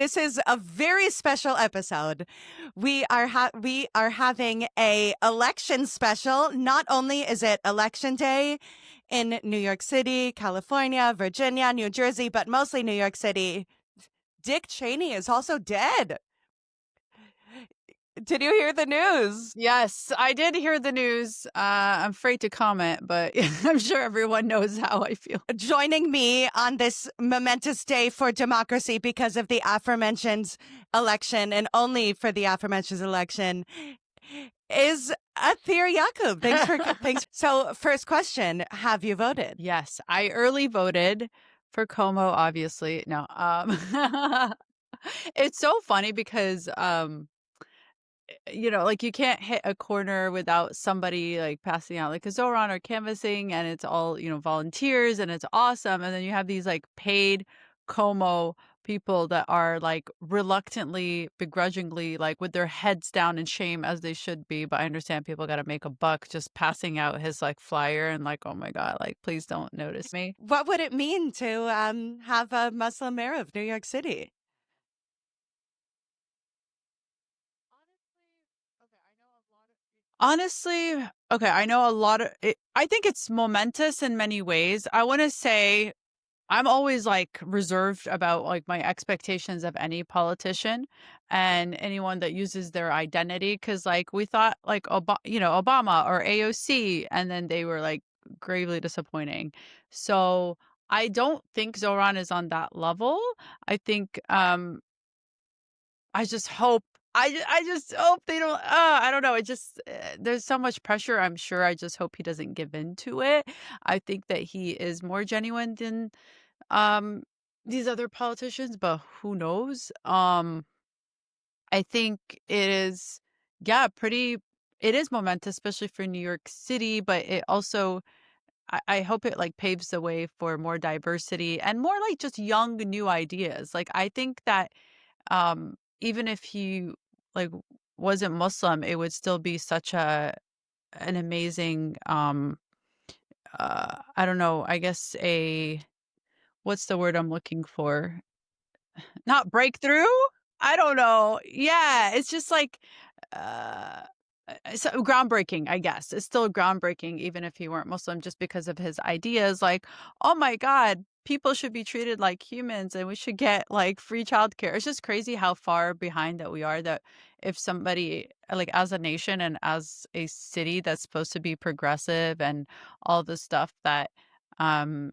this is a very special episode. We are having a election special. Not only is it election day in New York City, California, Virginia, New Jersey, but mostly New York City, Dick Cheney is also dead. Did you hear the news? Yes, I did hear the news. I'm afraid to comment, but I'm sure everyone knows how I feel. Joining me on this momentous day for democracy because of the aforementioned election, and only for the aforementioned election, is Atheer Yacoub. Thanks. So, first question: have you voted? Yes, I early voted for Como, obviously. No, it's so funny because like you can't hit a corner without somebody like passing out like a Zohran or canvassing, and it's all, volunteers, and it's awesome. And then you have these like paid Como people that are like reluctantly, begrudgingly, like with their heads down in shame as they should be. But I understand people got to make a buck just passing out his like flyer and like, oh my God, like please don't notice me. What would it mean to have a Muslim mayor of New York City? Honestly, okay, I know a lot of it. I think it's momentous in many ways. I want to say I'm always like reserved about like my expectations of any politician and anyone that uses their identity, because like we thought like Obama or AOC, and then they were like gravely disappointing. So I don't think Zoran is on that level. I think I just hope I just hope they don't I don't know, it just there's so much pressure, I'm sure. I just hope he doesn't give in to it. I think that he is more genuine than um these other politicians, but who knows? I think it is, yeah, pretty, it is momentous, especially for New York City, but it also, I hope it like paves the way for more diversity and more like just young new ideas. Like I think that even if he like wasn't Muslim, it would still be such an amazing I don't know, I guess a, what's the word I'm looking for? Not breakthrough? I don't know. Yeah, it's just like uh so groundbreaking, I guess. It's still groundbreaking even if he weren't Muslim, just because of his ideas like, "Oh my God, people should be treated like humans and we should get like free childcare." It's just crazy how far behind that we are, that if somebody like as a nation and as a city that's supposed to be progressive and all the stuff that um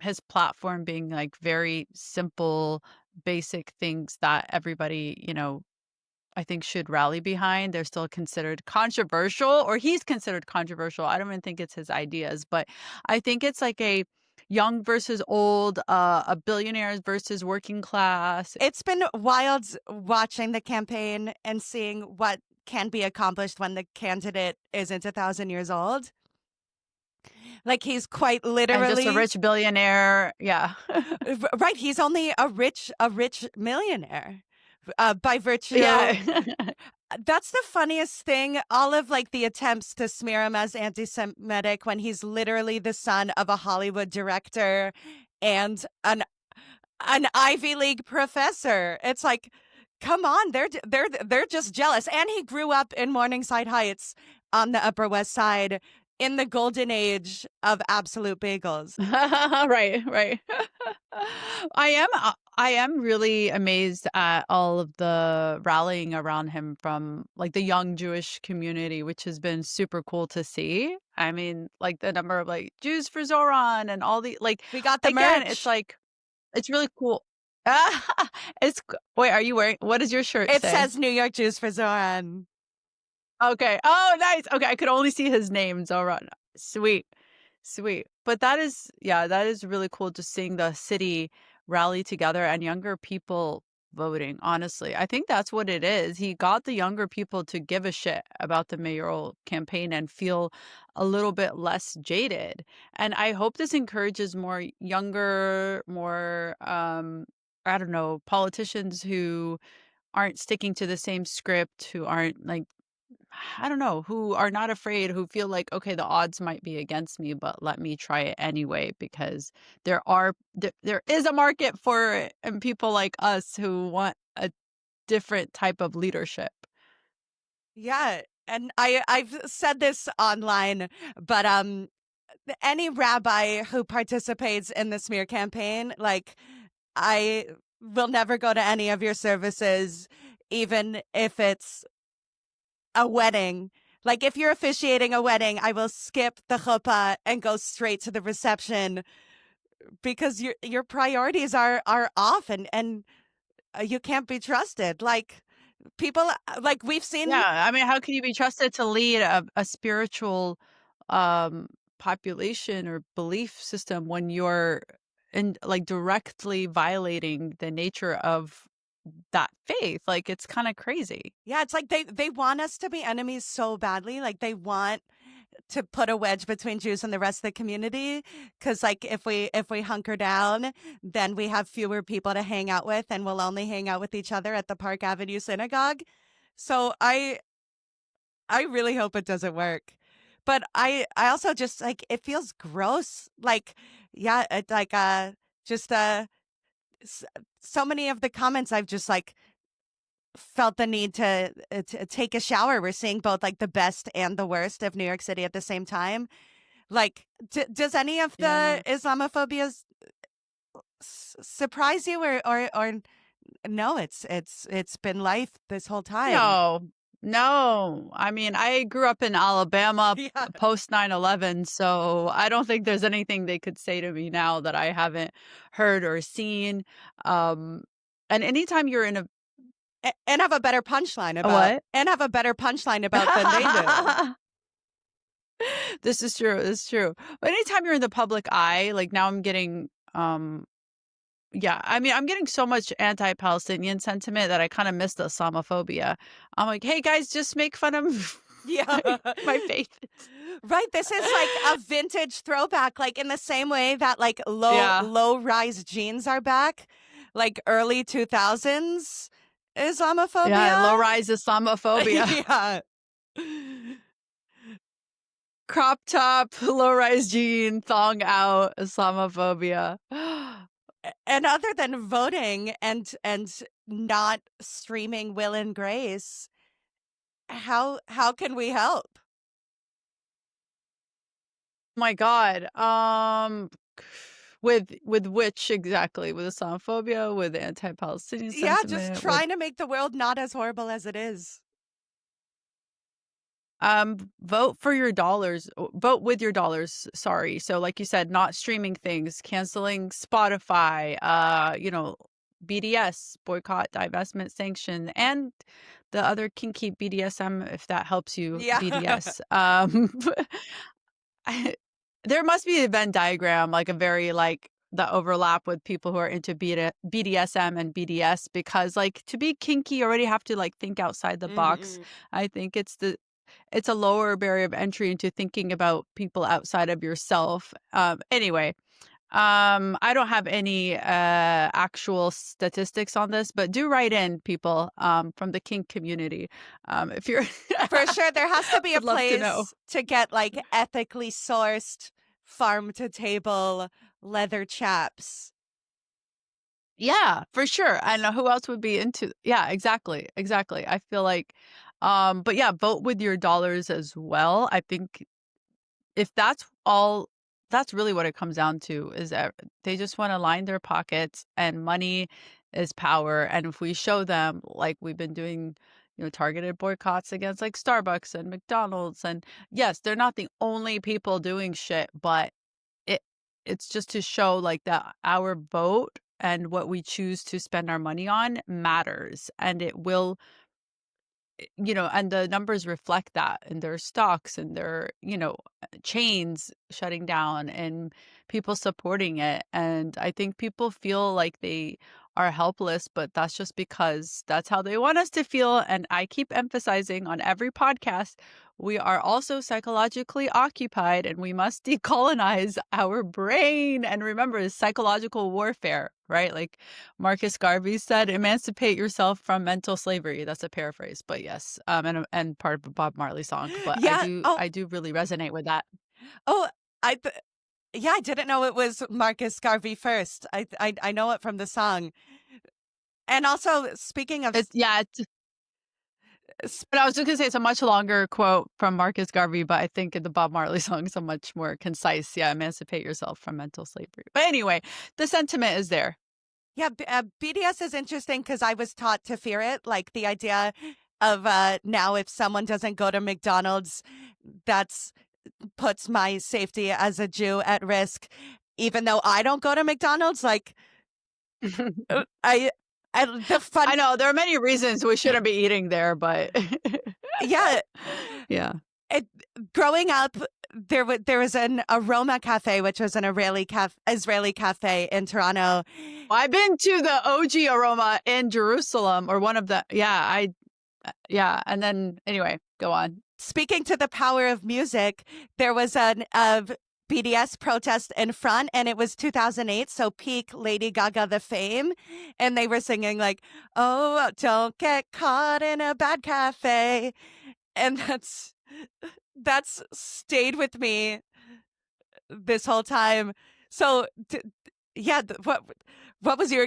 his platform being like very simple, basic things that everybody, I think should rally behind. They're still considered controversial, or he's considered controversial. I don't even think it's his ideas, but I think it's like a young versus old, a billionaires versus working class. It's been wild watching the campaign and seeing what can be accomplished when the candidate isn't 1,000 years old. Like he's quite And just a literally rich billionaire. Yeah. right. He's only a rich millionaire by virtue. Yeah. That's the funniest thing. All of like the attempts to smear him as anti-Semitic when he's literally the son of a Hollywood director and an Ivy League professor. It's like, come on, they're just jealous. And he grew up in Morningside Heights on the Upper West Side in the golden age of absolute bagels. Right. I am really amazed at all of the rallying around him from like the young Jewish community, which has been super cool to see. I mean, like the number of like Jews for Zoran and all the like, We got the again, merch. it's like it's really cool. Wait, are you wearing, what does your shirt It say? says New York Jews for Zoran. Okay. Oh, nice. Okay, I could only see his name, Zoran. Sweet. Sweet. But that is, yeah, that is really cool, just seeing the city rally together and younger people voting, honestly. I think that's what it is. He got the younger people to give a shit about the mayoral campaign and feel a little bit less jaded. And I hope this encourages more younger, more I don't know, politicians who aren't sticking to the same script, who aren't like I don't know, who are not afraid, who feel like, okay, the odds might be against me, but let me try it anyway because there is a market for it and people like us who want a different type of leadership. Yeah, and I've said this online, but any rabbi who participates in the smear campaign, like I will never go to any of your services, even if it's a wedding. Like if you're officiating a wedding, I will skip the chuppah and go straight to the reception because your priorities are off and you can't be trusted. Like people like we've seen. Yeah, I mean, how can you be trusted to lead a spiritual um population or belief system when you're in like directly violating the nature of that faith? Like it's kind of crazy. Yeah, it's like they want us to be enemies so badly. Like they want to put a wedge between Jews and the rest of the community cuz like if we hunker down, then we have fewer people to hang out with and we'll only hang out with each other at the Park Avenue synagogue. So I really hope it doesn't work. But I also just like it feels gross. Like yeah, it like just s- so many of the comments I've just like felt the need to take a shower. We're seeing both like the best and the worst of New York City at the same time. Like, does any of Yeah. the Islamophobia surprise you, or no? It's been life this whole time. No. No. I mean, I grew up in Alabama Yeah, post 9/11, so I don't think there's anything they could say to me now that I haven't heard or seen. Um and anytime you're in and have a better punchline a about what? and have a better punchline about than they do. This is true, it's true. But anytime you're in the public eye, like now I'm getting yeah, I mean, I'm getting so much anti-Palestinian sentiment that I kind of miss the Islamophobia. I'm like, "Hey guys, just make fun of my Yeah. my faith." Right, this is like a vintage throwback, like in the same way that like Yeah. low rise jeans are back, like early 2000s Yeah, Islamophobia. low-rise Islamophobia. Yeah. Crop top, low-rise jean, thong out, Islamophobia. And other than voting and not streaming Will and Grace, how can we help? My god. With which exactly? With Islamophobia, with anti-Palestinian Yeah, just sentiment, with trying to make the world not as horrible as it is. vote for your dollars. Vote with your dollars. Sorry. So, like you said, not streaming things, canceling Spotify. BDS, boycott, divestment, sanction, and the other kinky BDSM. If that helps you, Yeah. BDS. I, there must be a Venn diagram, like a very like the overlap with people who are into BDSM and BDS because like to be kinky you already have to like think outside the box. Mhm. I think it's a lower barrier of entry into thinking about people outside of yourself. Anyway, I don't have any actual statistics on this, but do write in people from the kink community. If you're For sure, there has to be a would love to know. place to get like ethically sourced farm to table leather chaps. Yeah, for sure. I know who else would be into yeah, exactly, exactly. I feel like but yeah, vote with your dollars as well. I think if that's all that's really what it comes down to is that they just want to line their pockets and money is power. And if we show them like we've been doing, targeted boycotts against like Starbucks and McDonald's and yes, they're not the only people doing shit, but it it's just to show like that our vote and what we choose to spend our money on matters and it will and the numbers reflect that in their stocks and their chains shutting down and people supporting it and I think people feel like they are helpless but that's just because that's how they want us to feel and I keep emphasizing on every podcast we are also psychologically occupied and we must decolonize our brain and remember it's psychological warfare. right? Like Marcus Garvey said, emancipate yourself from mental slavery. That's a paraphrase, but yes, and part of a Bob Marley song. But Yeah. Oh, I do really resonate with that. oh, I, yeah, I didn't know it was Marcus Garvey first. I know it from the song. And also, speaking of, But I was just gonna say it's a much longer quote from Marcus Garvey, but I think the Bob Marley song is a much more concise. Yeah, emancipate yourself from mental slavery. But anyway, the sentiment is there. yeah, BDS is interesting because I was taught to fear it. Like the idea of now if someone doesn't go to McDonald's, that's puts my safety as a Jew at risk. Even though I don't go to McDonald's, like I the fun. I know there are many reasons we shouldn't be eating there, but Yeah, yeah. Growing up, there was an Aroma Cafe, which was an Israeli cafe in Toronto. I've been to the OG Aroma in Jerusalem, or one of the yeah. And then anyway, go on. Speaking to the power of music, there was a BDS protest in front, and it was 2008, so peak Lady Gaga the fame, and they were singing like, "Oh, don't get caught in a bad cafe," and that's stayed with me this whole time. So, yeah, what was your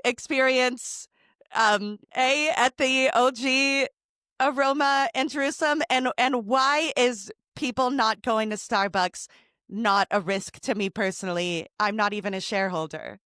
experience? At the OG Aroma in Jerusalem, and why is people not going to Starbucks not a risk to me personally? I'm not even a shareholder.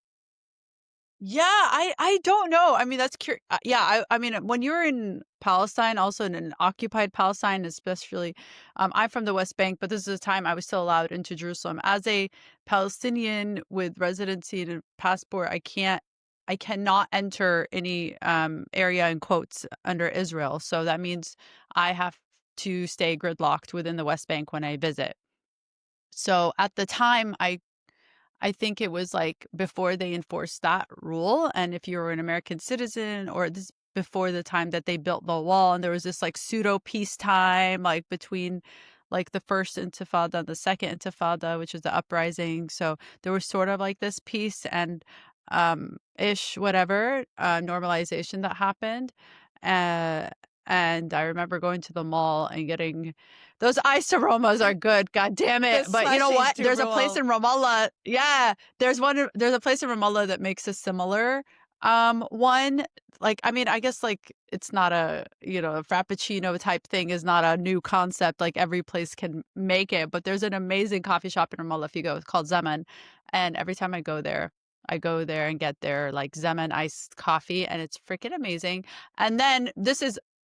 Yeah, I don't know. I mean, that's curious. Yeah, I mean, when you're in Palestine, also in an occupied Palestine, especially, I'm from the West Bank, but this is a time I was still allowed into Jerusalem as a Palestinian with residency and a passport. I cannot enter any area in quotes under Israel. So that means I have to stay gridlocked within the West Bank when I visit. So at the time, I think it was like before they enforced that rule. And if you were an American citizen, or this before the time that they built the wall, and there was this like pseudo peacetime, like between like the first intifada and the second intifada, which is the uprising. So there was sort of like this peace and ish whatever normalization that happened. Uh, and I remember going to the mall and getting those ice aromas are good. God damn it. The But you know slushies what? do There's a rule. place in Ramallah. Yeah. There's a place in Ramallah that makes a similar one. Like, I mean, I guess like it's not a, a frappuccino type thing is not a new concept. Like every place can make it. But there's an amazing coffee shop in Ramallah if you go. It's called Zaman. And every time I go there and get their like Zaman iced coffee, and it's freaking amazing. And then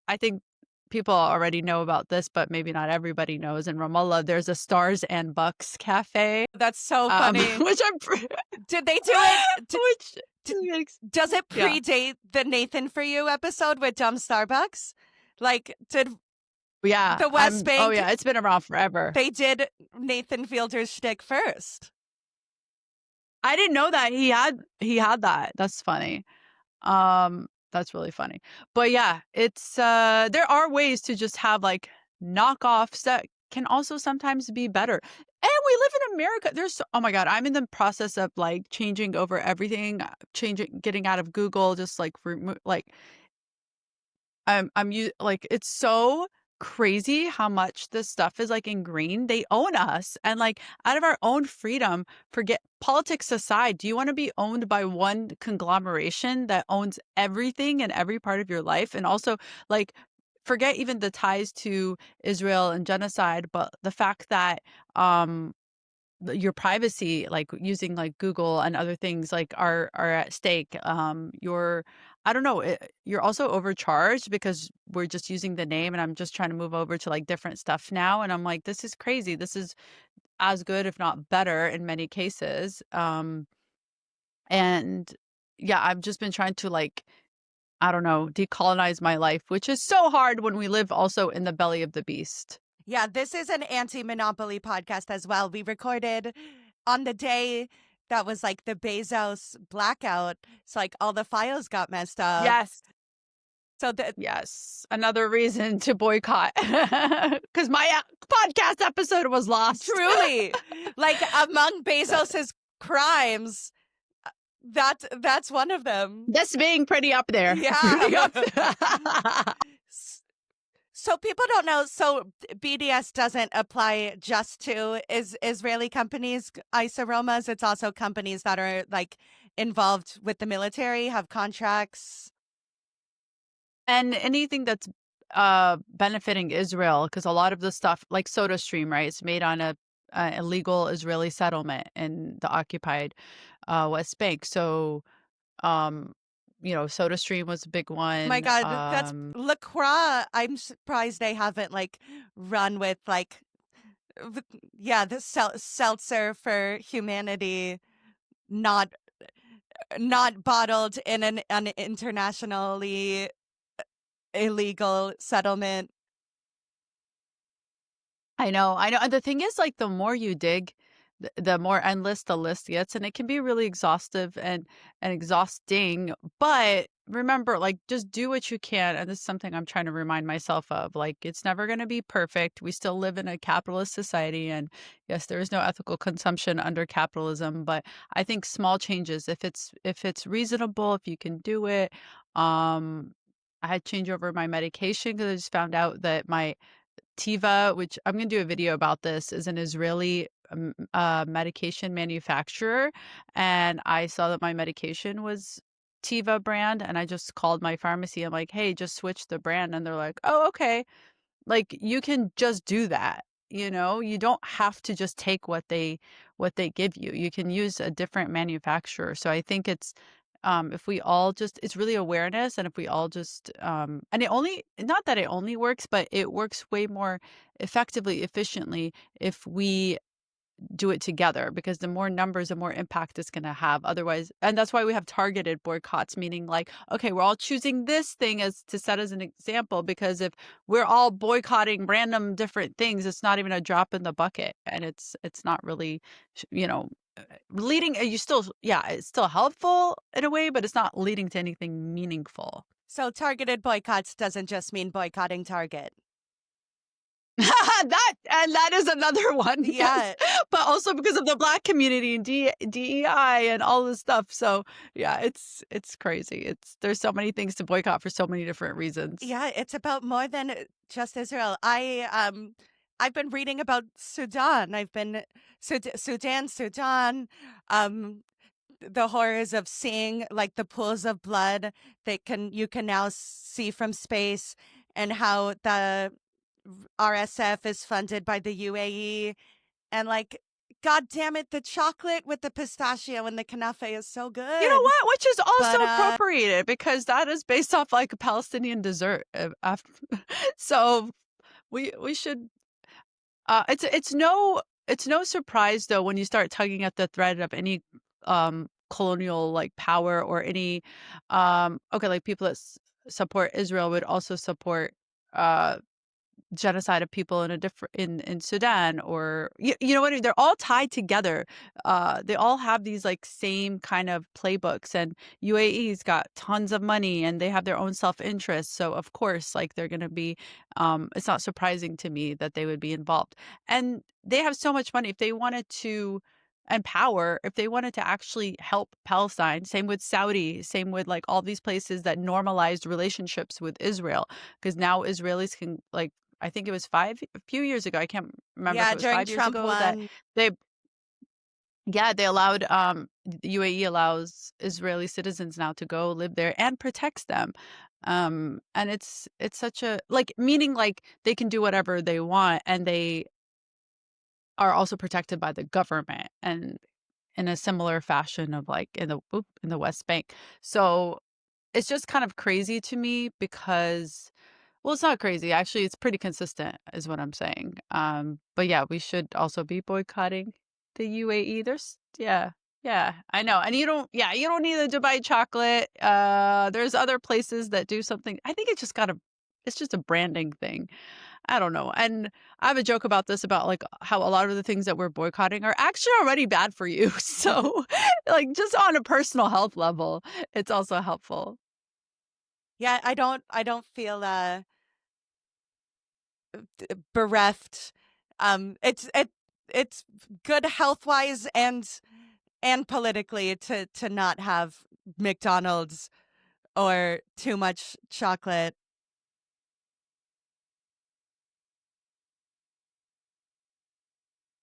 I think people already know about this, but maybe not everybody knows. In Ramallah, there's a Stars and Bucks cafe. That's so funny. Which did they do it? Does it Yeah. predate the Nathan For You episode with Dumb Starbucks? Like, did Yeah. the West Bank? Oh yeah, it's been around forever. They did Nathan Fielder's shtick first. I didn't know that he had that. That's funny. That's really funny. But yeah, it's there are ways to just have like knockoffs that can also sometimes be better. And we live in America. Oh my God, I'm in the process of like changing over everything, getting out of Google, just like like it's so crazy how much this stuff is like ingrained. They own us, and like out of our own freedom, forget politics aside, do you want to be owned by one conglomeration that owns everything and every part of your life? And also like forget even the ties to Israel and genocide, but the fact that your privacy, like using like Google and other things like are at stake. I don't know, you're also overcharged because we're just using the name, and I'm just trying to move over to like different stuff now. And I'm like, this is crazy. This is as good, if not better in many cases. And yeah, I've just been trying to like, I don't know, decolonize my life, which is so hard when we live also in the belly of the beast. Yeah, this is an anti-monopoly podcast as well. We recorded on the day that was like the Bezos blackout. So like all the files got messed up. Yes. So yes, another reason to boycott because my podcast episode was lost. Truly, like among Bezos's crimes, That's one of them. That's being pretty up there. Pretty Yeah. up there. So people don't know. So BDS doesn't apply just to Israeli companies, Aromas. It's also companies that are like involved with the military, have contracts. And anything that's benefiting Israel, because a lot of the stuff, like SodaStream, right, it's made on a illegal Israeli settlement in the occupied West Bank. So, um, SodaStream was a big My one. God, that's LaCroix. I'm surprised they haven't like run with like, yeah, the seltzer for humanity, not bottled in an internationally illegal settlement. I know, I know. And the thing is, like, the more you dig, the more endless the list gets, and it can be really exhaustive and exhausting. But remember, like, just do what you can. And this is something I'm trying to remind myself of. Like, it's never going to be perfect. We still live in a capitalist society, and yes, there is no ethical consumption under capitalism. But I think small changes, if it's reasonable, if you can do it. Um, I had to change over my medication because I just found out that my Teva, which I'm going to do a video about this, is an Israeli medication manufacturer. And I saw that my medication was Teva brand. And I just called my pharmacy. I'm like, hey, just switch the brand. And they're like, oh, okay. Like, you can just do that. You don't have to just take what they give you. You can use a different manufacturer. So I think if we all just, it's really awareness. And if we all just and it only, not that it only works, but it works way more effectively, efficiently if we do it together, because the more numbers, the more impact it's going to have. Otherwise, and that's why we have targeted boycotts, meaning like, okay, we're all choosing this thing as to set as an example, because if we're all boycotting random different things, it's not even a drop in the bucket, and it's not really, you know, leading. You still, yeah, it's still helpful in a way, but it's not leading to anything meaningful. So targeted boycotts doesn't just mean boycotting Target. That is another one, yes. Yeah. But also because of the Black community and DEI and all this stuff. So yeah, it's crazy. There's so many things to boycott for so many different reasons. Yeah, it's about more than just Israel. I've been reading about Sudan. I've been Sudan. Um, the horrors of seeing like the pools of blood that you can now see from space, and how the RSF is funded by the UAE, and like, God damn it, the chocolate with the pistachio and the kanafe is so You know good. what? Which is also But appropriated, because that is based off like a Palestinian dessert. So we should. It's no surprise though when you start tugging at the thread of any colonial like power, or any okay, like people that support Israel would also support uh genocide of people in a different in Sudan, or you know what I mean? They're all tied together. They all have these like same kind of playbooks, and UAE's got tons of money and they have their own self-interest. So of course, like, they're going to be it's not surprising to me that they would be involved. And they have so much money, if they wanted to, and power, if they wanted to actually help Palestine. Same with Saudi, same with like all these places that normalized relationships with Israel, because now Israelis can, like, I think it was a few years ago, I can't remember if yeah, it was during 5 years Trump ago, that one, they yeah, they allowed, the UAE allows Israeli citizens now to go live there and protects them. And it's such a, like, meaning, like, they can do whatever they want, and they are also protected by the government, and in a similar fashion of, like, in the West Bank. So, it's just kind of crazy to me, because, well, it's not crazy. Actually, it's pretty consistent is what I'm saying. But yeah, we should also be boycotting the UAE. Yeah, I know. And you don't need the Dubai chocolate. There's other places that do something. I think it's just a branding thing. I don't know. And I have a joke about this, about like how a lot of the things that we're boycotting are actually already bad for you. So like, just on a personal health level, it's also helpful. yeah, I don't feel bereft. It's good health wise, and and politically to not have McDonald's or too much chocolate.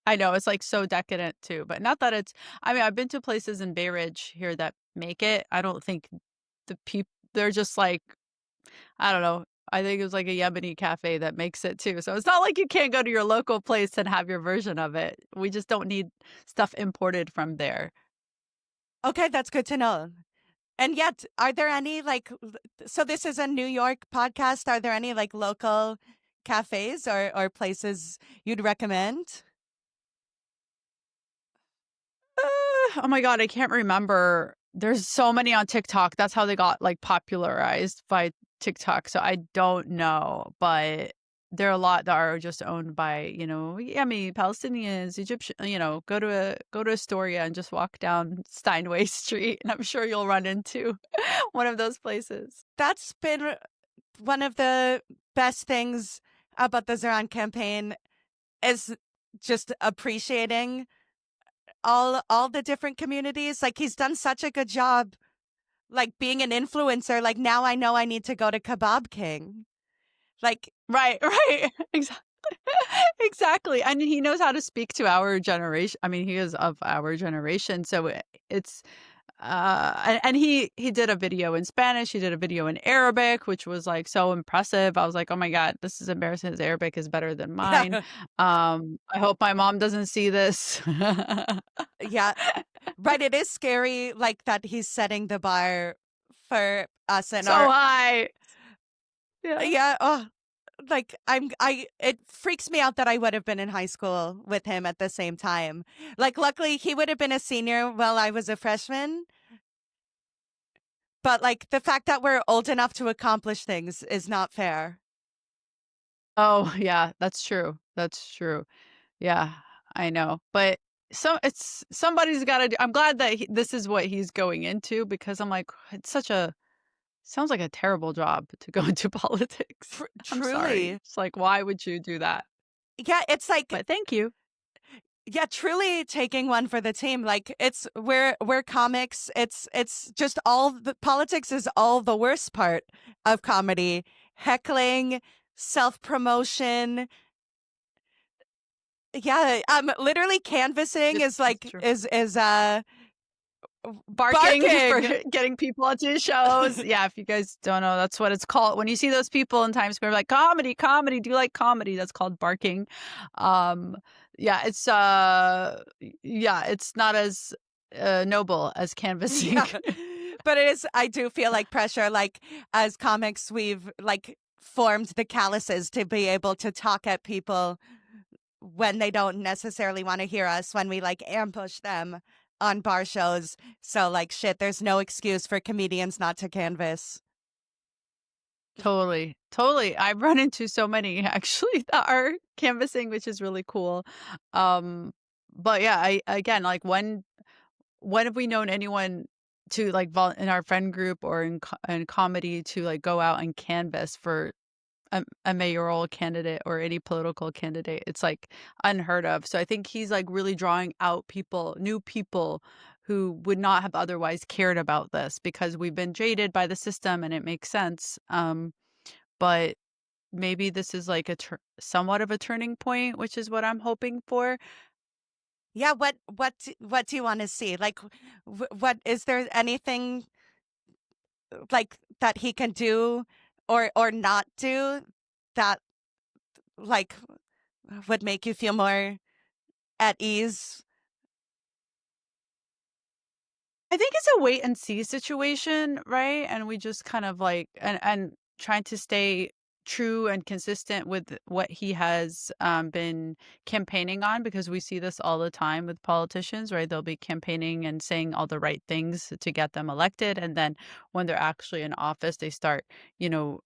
I know, it's, like, so decadent too, but not that it's I mean, I've been to places in Bay Ridge here that make it. I don't think they're just, like I don't know. I think it was, like, a Yemeni cafe that makes it too, so it's not like you can't go to your local place and have your version of it. We just don't need stuff imported from there. Okay, that's good to know. And yet, are there any so this is a New York podcast. Are there any like local cafes or places you'd recommend? Oh my god, I can't remember. There's so many on TikTok. That's how they got, like, popularized by TikTok, so I don't know, but there are a lot that are just owned by, Yemeni, Palestinians, Egyptian go to Astoria and just walk down Steinway Street, and I'm sure you'll run into one of those places. That's been one of the best things about the Zohran campaign is just appreciating all the different communities. Like he's done such a good job like being an influencer. Like now I know I need to go to Kebab King. Like Right, right. Exactly, and he knows how to speak to our generation. I mean, he is of our generation, so it's and he did a video in Spanish, he did a video in Arabic, which was, like, so impressive. I was like, "Oh my god, this is embarrassing. His Arabic is better than mine." yeah, I hope my mom doesn't see this. yeah. Right, it is scary like that he's setting the bar for us and So our high. Yeah. yeah, oh, like I it freaks me out that I would have been in high school with him at the same time. Like luckily he would have been a senior while I was a freshman, but like the fact that we're old enough to accomplish things is not fair. Oh, yeah, that's true. That's true. Yeah, I know, but somebody's gotta do I'm glad that this is what he's going into because I'm like, it's such a sounds like a terrible job to go into politics. I'm sorry. Truly. It's like, why would you do that? Yeah, it's like But thank you. yeah, truly taking one for the team. Like it's we're comics. It's just all the politics is all the worst part of comedy. Heckling, self-promotion. Yeah, literally canvassing Yep, is that's like true. is Barking for barking. getting people onto shows. Yeah, if you guys don't know, that's what it's called. When you see those people in Times Square like, "Comedy, comedy, do you like comedy?" That's called barking. Um, yeah, it's not as, noble as canvassing. Yeah. But it is I do feel like pressure like as comics we've like formed the calluses to be able to talk at people when they don't necessarily want to hear us when we like ambush them on bar shows. So like shit, there's no excuse for comedians not to canvas. Totally, totally. I've run into so many actually that are canvassing, which is really cool. Um, but yeah, I again, like when have we known anyone to like in our friend group or in comedy to like go out and canvass for a mayoral candidate or any political candidate? It's like unheard of. So I think he's like really drawing out people, new people who would not have otherwise cared about this because we've been jaded by the system and it makes sense. But maybe this is like somewhat of a turning point, which is what I'm hoping for. Yeah, what do you want to see? Like what is there anything like that he can do or not do that like would make you feel more at ease? I think it's a wait and see situation, right? And we just kind of like and trying to stay true and consistent with what he has been campaigning on because we see this all the time with politicians, right? They'll be campaigning and saying all the right things to get them elected, and then when they're actually in office, they start, you know,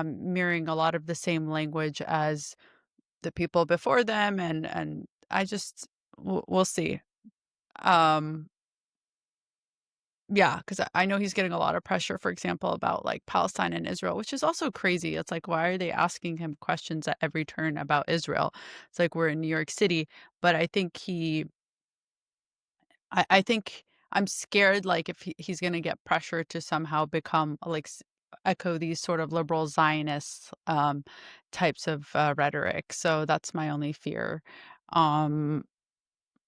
mirroring a lot of the same language as the people before them, and I just we'll see. Um, Yeah, because I know he's getting a lot of pressure, for example, about, like, Palestine and Israel, which is also crazy. It's like, why are they asking him questions at every turn about Israel? It's like we're in New York City, but I think I think I'm scared, like, if he's gonna get pressure to somehow become, like, echo these sort of liberal Zionist, types of, rhetoric, so that's my only fear. Um,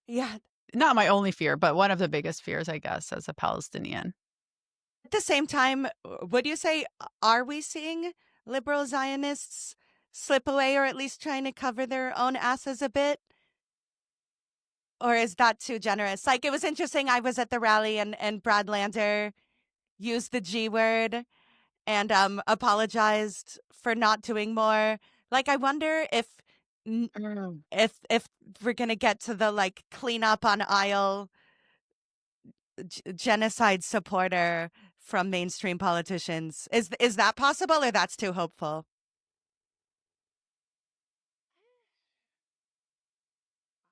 Yeah. Not my only fear, but one of the biggest fears, I guess, as a Palestinian. At the same time, would you say, are we seeing liberal Zionists slip away or at least trying to cover their own asses a bit? Or is that too generous? Like, it was interesting. I was at the rally and Brad Lander used the G word and apologized for not doing more. Like, I wonder Mm. if we're gonna get to the like cleanup on aisle genocide supporter from mainstream politicians. Is that possible or that's too hopeful?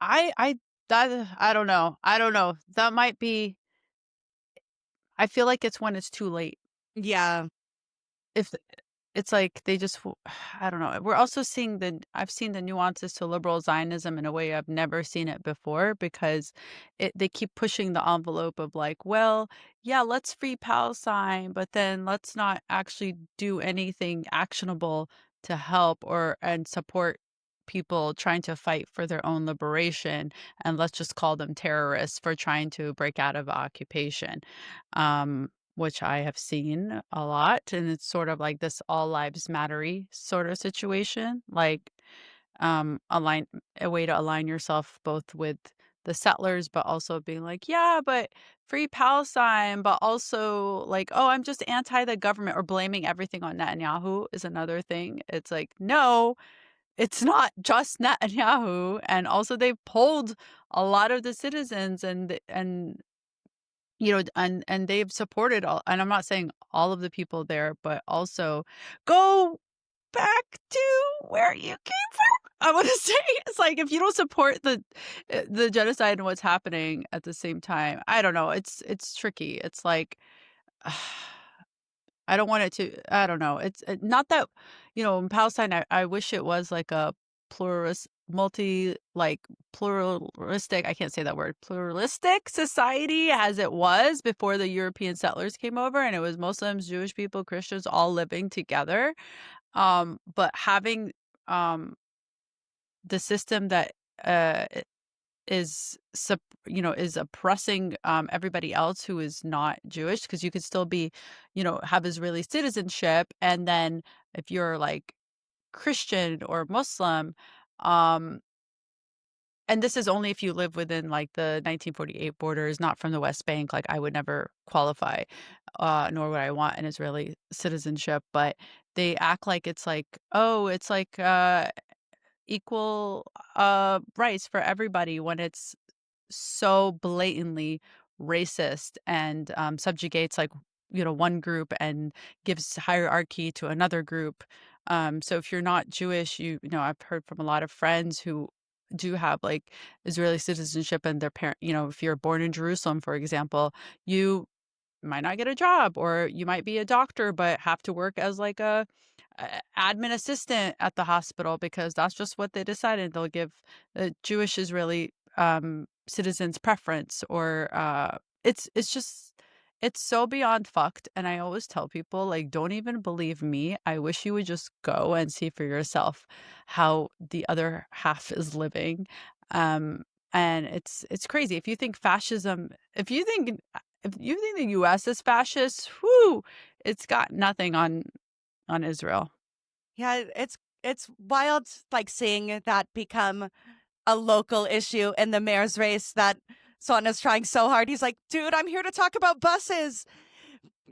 I that I don't know. I don't know. That might be I feel like it's when it's too late. Yeah. If it's like they just I don't know. We're also seeing I've seen the nuances to liberal Zionism in a way I've never seen it before because they keep pushing the envelope of like, well, yeah, let's free Palestine, but then let's not actually do anything actionable to help or and support people trying to fight for their own liberation, and let's just call them terrorists for trying to break out of occupation. Which I have seen a lot, and it's sort of like this all lives mattery sort of situation, like, align a way to align yourself both with the settlers, but also being like, "Yeah, but free Palestine," but also like, "Oh, I'm just anti the government," or blaming everything on Netanyahu is another thing. It's like, no, it's not just Netanyahu, and also they polled a lot of the citizens and and they've supported all and I'm not saying all of the people there, but also go back to where you came from. I wanna say it's like if you don't support the genocide and what's happening at the same time, I don't know, it's tricky. It's like I don't want it to I don't know. It's not that in Palestine, I wish it was like a pluralistic I can't say that word, pluralistic society as it was before the European settlers came over, and it was Muslims, Jewish people, Christians all living together. But having, um, the system that, is is oppressing, everybody else who is not Jewish, because you could still be, have Israeli citizenship, and then if you're, like, Christian or Muslim, um and this is only if you live within, like, the 1948 borders, not from the West Bank, like, I would never qualify, nor would I want an Israeli citizenship, but they act like it's like, "Oh, it's like, equal, rights for everybody," when it's so blatantly racist and, subjugates, like, one group and gives hierarchy to another group. So if you're not Jewish, I've heard from a lot of friends who do have, like, Israeli citizenship and their parent if you're born in Jerusalem, for example, you might not get a job, or you might be a doctor but have to work as like a admin assistant at the hospital because that's just what they decided. They'll give Jewish Israeli citizens preference, or it's just it's so beyond fucked. And I always tell people, like, don't even believe me. I wish you would just go and see for yourself how the other half is living. Um, and it's crazy. If you think the US is fascist, whoo, it's got nothing on Israel. Yeah, it's wild like seeing that become a local issue in the mayor's race that Son is trying so hard. He's like, dude, I'm here to talk about buses.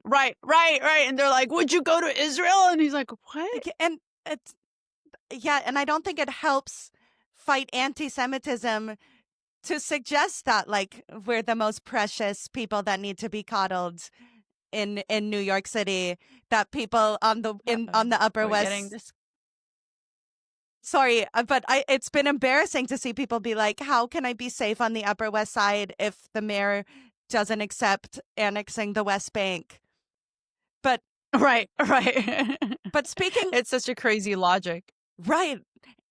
Right, right, right, and they're like, "Would you go to Israel?" And he's like, "What?" And it's yeah, and I don't think it helps fight anti-Semitism to suggest that like we're the most precious people that need to be coddled in New York City, that people on the Upper We're getting West. this. Sorry, but it's been embarrassing to see people be like, how can I be safe on the Upper West Side if the mayor doesn't accept annexing the West Bank? But Right, right. but speaking It's such a crazy logic. right.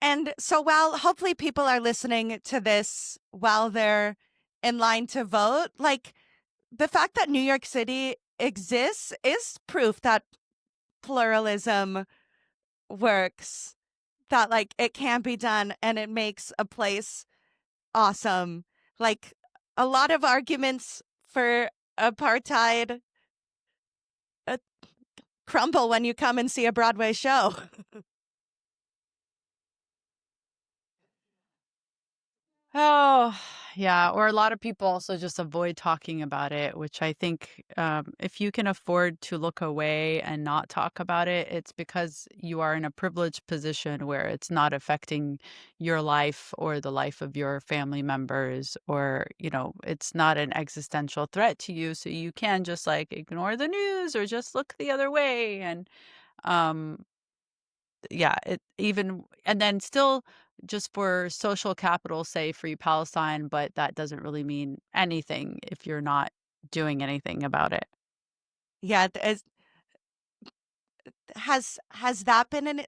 And so while hopefully people are listening to this while they're in line to vote. Like, the fact that New York City exists is proof that pluralism works, that like it can be done and it makes a place awesome. Like, a lot of arguments for apartheid uh, crumble when you come and see a Broadway show. Oh, yeah. Or a lot of people also just avoid talking about it, which I think if you can afford to look away and not talk about it, it's because you are in a privileged position where it's not affecting your life or the life of your family members, or, it's not an existential threat to you. So you can just like ignore the news or just look the other way. And um, yeah, it even and then still just for social capital, say Free Palestine, but that doesn't really mean anything if you're not doing anything about it. Yeah, has that been an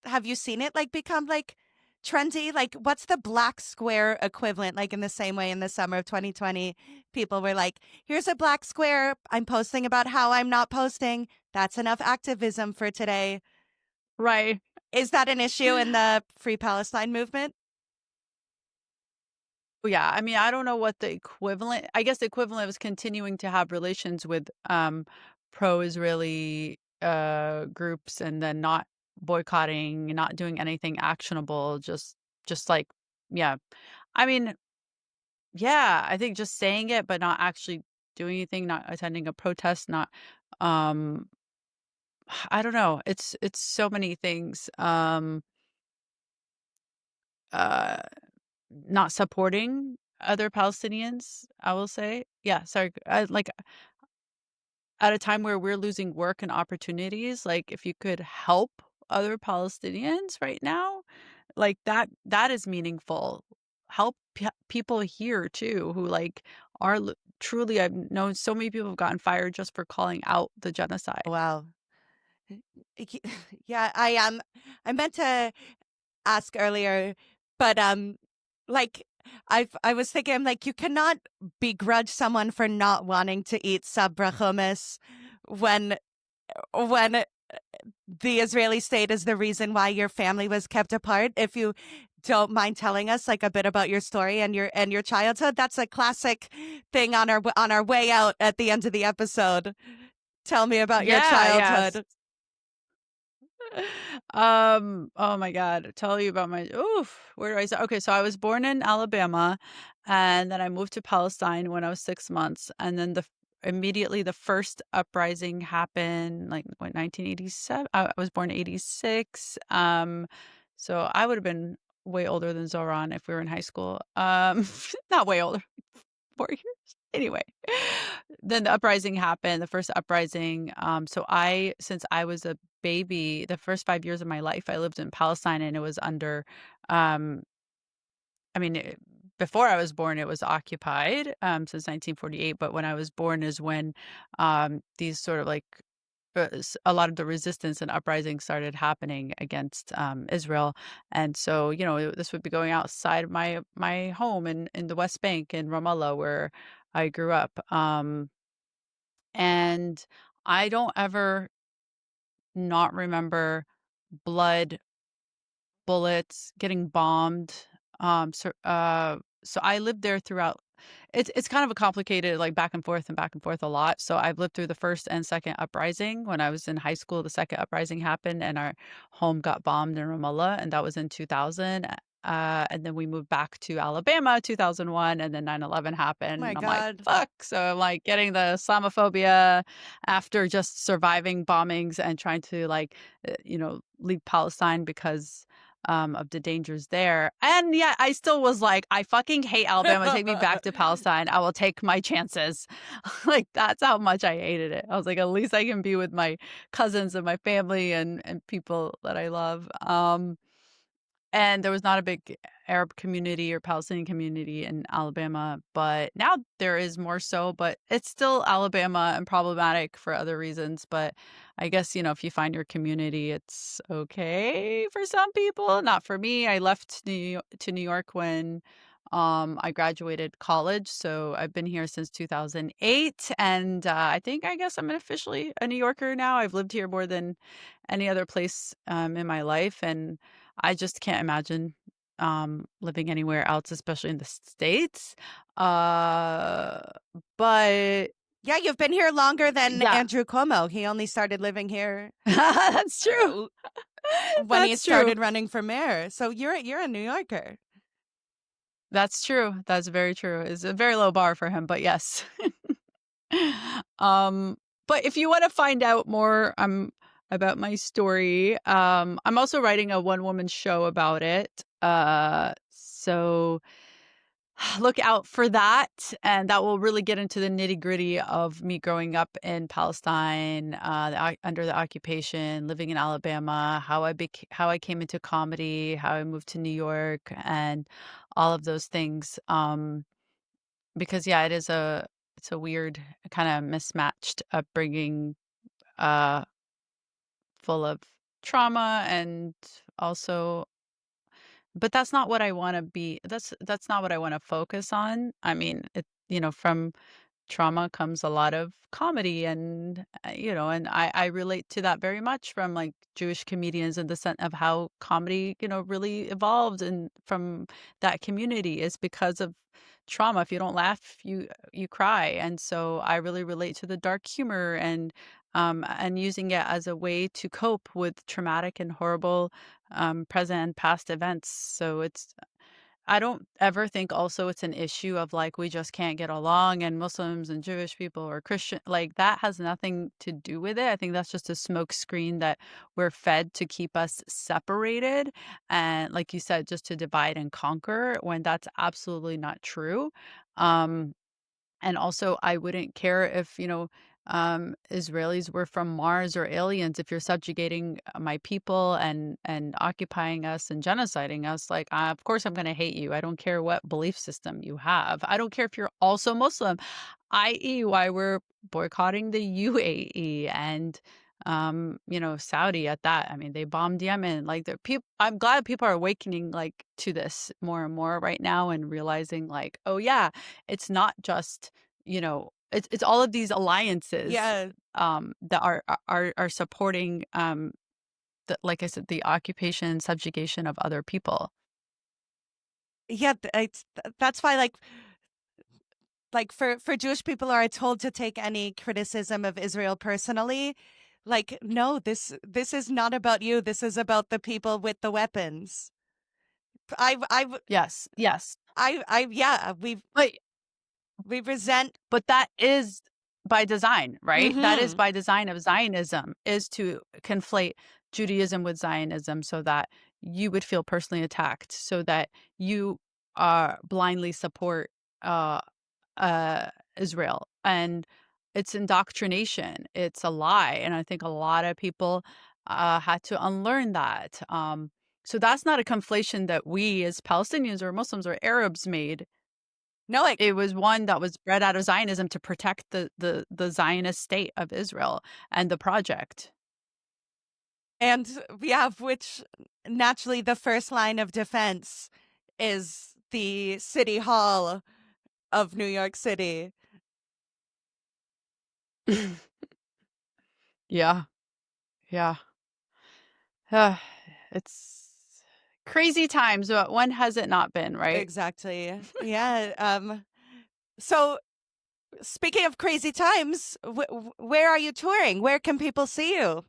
have you seen it like become like trendy? Like, what's the black square equivalent? Like, in the same way in the summer of 2020, people were like, here's a black square. I'm posting about how I'm not posting. That's enough activism for today. Right. Is that an issue in the Free Palestine movement? Yeah, I mean, I don't know what the equivalent I guess the equivalent was continuing to have relations with pro-Israeli groups, and then not boycotting, not doing anything actionable, just like yeah. I mean, yeah, I think just saying it but not actually doing anything, not attending a protest, not um I don't know. It's so many things. Uh Not supporting other Palestinians, I will say. Yeah, sorry. Like at a time where we're losing work and opportunities, like if you could help other Palestinians right now, like that is meaningful. Help people here too who like are truly I've known so many people have gotten fired just for calling out the genocide. Wow. Yeah, I meant to ask earlier, but like I was thinking, I'm like, you cannot begrudge someone for not wanting to eat sabra hummus when when the Israeli state is the reason why your family was kept apart. If you don't mind telling us like a bit about your story and your childhood, that's a classic thing on our way out at the end of the episode. Tell me about your Yeah, yes. childhood. Oh my God. Tell you about my oof. Where do I start? Okay, so I was born in Alabama, and then I moved to Palestine when I was 6 months. And then immediately the first uprising happened, like what, 1987. I was born in 86. So I would have been way older than Zoran if we were in high school. Not way older, 4 years. Anyway, then the uprising happened, the first uprising. So since I was a baby, the first 5 years of my life, I lived in Palestine, and it was under, um, I mean, before I was born, it was occupied since 1948. But when I was born is when these sort of like a lot of the resistance and uprising started happening against Israel, and so this would be going outside of my home in the West Bank in Ramallah, where I grew up, and I don't ever not remember blood, bullets, getting bombed. So I lived there throughout. It's kind of a complicated, like, back and forth a lot. So I've lived through the first and second uprising. When I was in high school, the second uprising happened, and our home got bombed in Ramallah, and that was in 2000. And then we moved back to Alabama, 2001, and then 9/11 Oh happened, my and I'm like, God. fuck. So I'm like getting the Islamophobia after just surviving bombings and trying to like, leave Palestine because of the dangers there. And yeah, I still was like, I fucking hate Alabama. Take me back to Palestine. I will take my chances. Like that's how much I hated it. I was like, at least I can be with my cousins and my family and people that I love. And there was not a big Arab community or Palestinian community in Alabama, but now there is more so, but it's still Alabama and problematic for other reasons. But I guess, if you find your community, it's okay for some people, not for me. I left to New York when I graduated college, so I've been here since 2008, and I guess I'm officially a New Yorker now. I've lived here more than any other place in my life, and I just can't imagine living anywhere else, especially in the States. Uh, but Yeah, you've been here longer than yeah, Andrew Cuomo. He only started living here that's true. uh, when he That's true. started running for mayor. So you're a New Yorker. That's true. That's very true. It's a very low bar for him, but yes. Um, but if you wanna find out more, about my story, I'm also writing a one-woman show about it. So look out for that, and that will really get into the nitty-gritty of me growing up in Palestine, under the occupation, living in Alabama, how I came into comedy, how I moved to New York, and all of those things. Because yeah, it's a weird, kinda mismatched upbringing, uh, full of trauma and also but that's not what I wanna be that's not what I wanna focus on. I mean, from trauma comes a lot of comedy and, and I relate to that very much from, like, Jewish comedians in the sense of how comedy, really evolved and from that community is because of trauma. If you don't laugh, you cry, and so I really relate to the dark humor and using it as a way to cope with traumatic and horrible, present and past events. So I don't ever think also it's an issue of like we just can't get along and Muslims and Jewish people or Christian like that has nothing to do with it. I think that's just a smoke screen that we're fed to keep us separated and like you said just to divide and conquer when that's absolutely not true. Um and also, I wouldn't care if, Israelis were from Mars or aliens. If you're subjugating my people and occupying us and genociding us, like, of course I'm going to hate you. I don't care what belief system you have. I don't care if you're also Muslim, i.e., why we're boycotting the UAE and Saudi at that. I mean, they bombed Yemen. Like the people I'm glad people are awakening like to this more and more right now and realizing like, oh yeah, it's not just, it's all of these alliances Yeah. that are supporting like I said, the occupation, subjugation of other people. Yeah, that's why like for Jewish people are told to take any criticism of Israel personally. Like, no, this is not about you. This is about the people with the weapons. I Yes, yes. yeah, But we resent. But that is by design, right? That is Mhm. by design of Zionism, is to conflate Judaism with Zionism so that you would feel personally attacked, so that you, blindly support, uh, Israel, and it's indoctrination, it's a lie, and I think a lot of people, had to unlearn that, so that's not a conflation that we as Palestinians or Muslims or Arabs made. No, like, It was one that was bred out of Zionism to protect the Zionist state of Israel and the project. and we have which naturally the first line of defense is the city hall of New York City. Yeah, yeah. Uh, it's crazy times, but when has it not been, right? Exactly. Yeah. So speaking of crazy times, where are you touring? Where can people see you?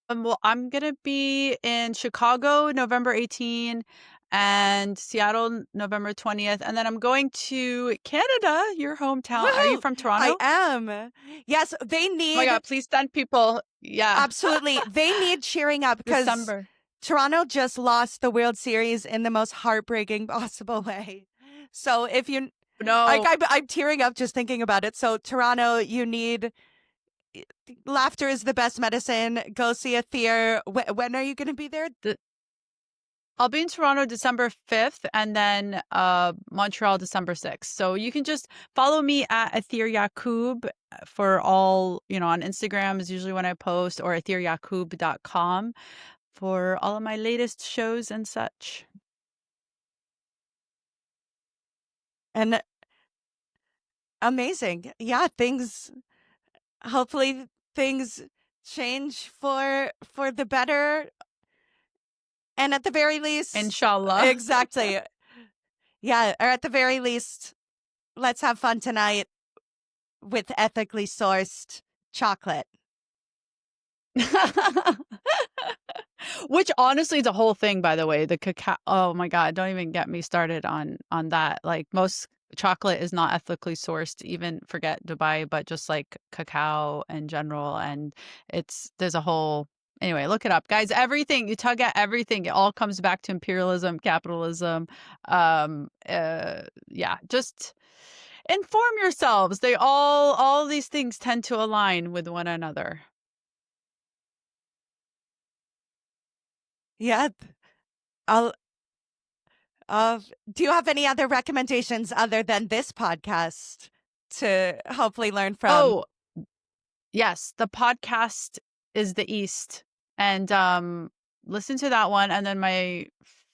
Well, I'm gonna be in Chicago, November 18, and Seattle, November 20th, and then I'm going to Canada, your hometown. Are you Woohoo! from I Toronto? am. Yes, they Oh my need god, please send people. Yeah. absolutely. They need cheering up because December. Toronto just lost the World Series in the most heartbreaking possible way. So if you like, No. I'm tearing up just thinking about it. So Toronto, you need laughter is the best medicine. Go see Atheer. When are you going to be there? I'll be in Toronto December 5th and then Montreal December 6th. So you can just follow me at Atheer Yacoub for all, on Instagram is usually when I post or atheeryacoub.com for all of my latest shows and such. And amazing. Yeah, hopefully things change for the better. And at the very least, Inshallah. exactly. Yeah, or at the very least, let's have fun tonight with ethically sourced chocolate. Which honestly is a whole thing, by the way. The cacao. Oh my God, don't even get me started on that. Like most chocolate is not ethically sourced, even forget Dubai, but just like cacao in general. And there's a whole anyway, look it up. Guys, everything you tug at everything, it all comes back to imperialism, capitalism. Yeah, just inform yourselves. All these things tend to align with one another. Yeah. I'll do you have any other recommendations other than this podcast to hopefully learn from? Oh, yes, the podcast is The East, and, listen to that one, and then my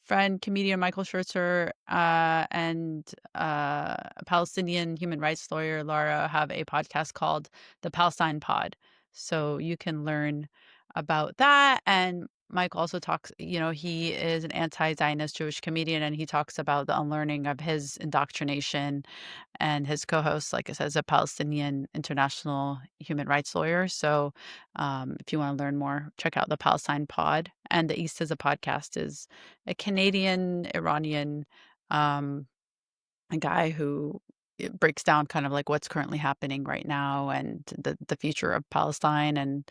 friend, comedian Michael Scherzer, and, a Palestinian human rights lawyer, Lara, have a podcast called The Palestine Pod, so you can learn about that, and Mike also talks he is an anti-Zionist Jewish comedian, and he talks about the unlearning of his indoctrination, and his co-host, like I said, is a Palestinian international human rights lawyer. So, if you want to learn more, check out the Palestine Pod. And The East as a podcast is a Canadian Iranian, a guy who it breaks down kind of like what's currently happening right now and the future of Palestine and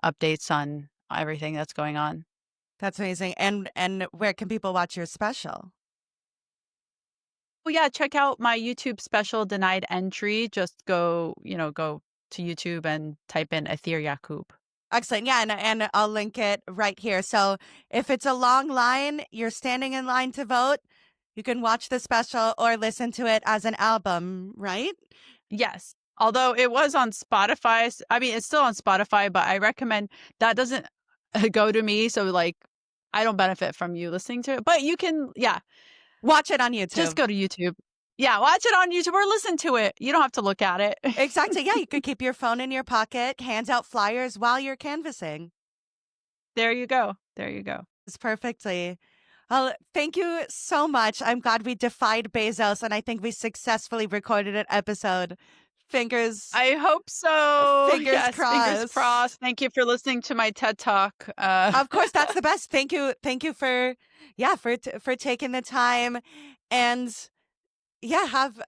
updates on everything that's going on. That's amazing. And where can people watch your special? Well, yeah, check out my YouTube special, Denied Entry. Just go to YouTube and type in Atheer Yacoub. Excellent. Yeah, and I'll link it right here. So if it's a long line, you're standing in line to vote, you can watch the special or listen to it as an album, right? Yes. Although it was on Spotify. I mean, it's still on Spotify, but I recommend that doesn't go to me. So, like, I don't benefit from you listening to it. But you can, yeah, Watch it on YouTube. just go to YouTube. Yeah, watch it on YouTube or listen to it. You don't have to look at it. Exactly. Yeah, you could keep your phone in your pocket, hand out flyers while you're canvassing. There you go. There you go. It's perfectly. Well, thank you so much. I'm glad we defied Bezos, and I think we successfully recorded an episode. I hope so. Fingers Yes, crossed. Fingers crossed. Thank you for listening to my TED Talk. Of course, that's the best. Thank you for taking the time, and have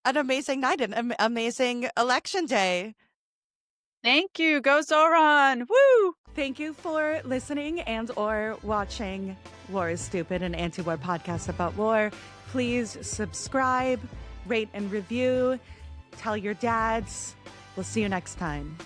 an amazing night and amazing election day. Thank you. Go Zohran. Woo! Thank you for listening and or watching War is Stupid, an anti-war podcast about war. Please subscribe, rate and review. Tell your dads. We'll see you next time.